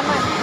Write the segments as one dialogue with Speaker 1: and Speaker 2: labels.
Speaker 1: Salamat.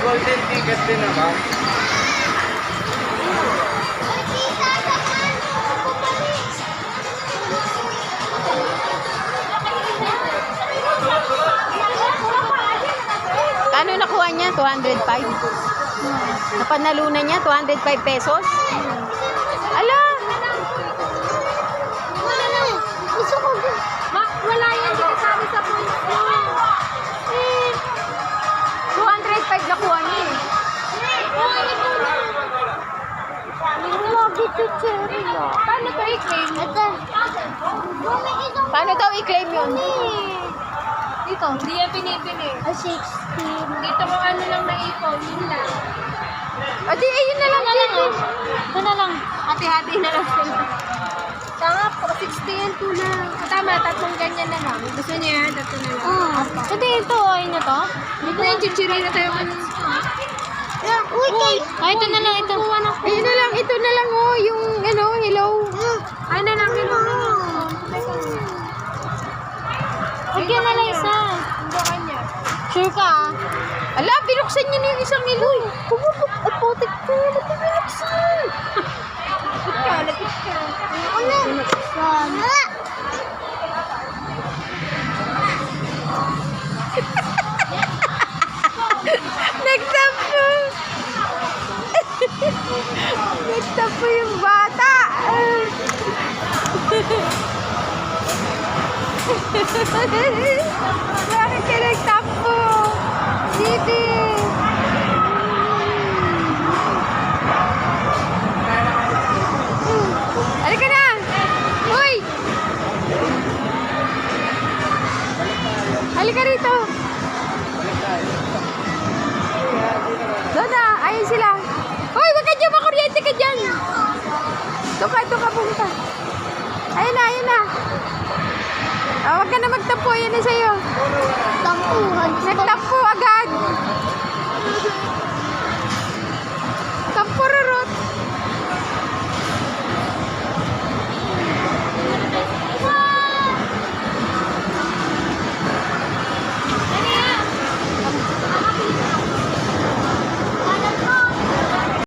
Speaker 2: Golden ticket din naman.
Speaker 1: Kano nakuha niya? 205. Napanalunan niya 205 pesos. Ala!
Speaker 3: Gusto ko. Wala yan dito sabi sa points mo.
Speaker 1: 205 nakuha niya eh.
Speaker 3: Lagi to cherry.
Speaker 1: Paano to i-claim?
Speaker 3: Ito.
Speaker 1: Paano daw i-claim yun?
Speaker 3: Dito.
Speaker 4: Hindi yan pinipili.
Speaker 3: 16.
Speaker 4: Dito mo ano lang naipon, yun lang.
Speaker 1: O di, ayun na lang.
Speaker 3: Ito na lang.
Speaker 4: Hati-hati na lang sila. Tama po, 60 yan po lang. Tama, tatlong ganyan na lang. Gusto niya yan, tatlo na lang.
Speaker 3: Ito ito. Ayun na to.
Speaker 4: Dito yung chichirina tayo ano.
Speaker 3: Uy, kay. Ay, ito na lang. Ito.
Speaker 1: Ayun na lang, ito na lang oh, yung ano, hello.
Speaker 4: Ay na lang, yun lang.
Speaker 3: Bigyan na lang isa.
Speaker 4: Hindi kanya.
Speaker 3: Sure ka ah?
Speaker 1: Ala, binuksan niya na yung isang hello.
Speaker 3: Pumutok. At putik ko. Binuksan.
Speaker 4: Lapit ka.
Speaker 3: Ano? Binuksan.
Speaker 1: Nagtapo. Nagtapo yung bata. Bakit ka nagtapo? Didi. Halika na. Uy. Halika rito. Doon na. Ayun sila. Uy, wag ka dyan. Makuryente ka dyan. Doon ka pumunta. Ayun na, ayun na. Huwag ka na magtampo. Ayan na sa'yo.
Speaker 3: Tampuhan.
Speaker 1: Nagtampo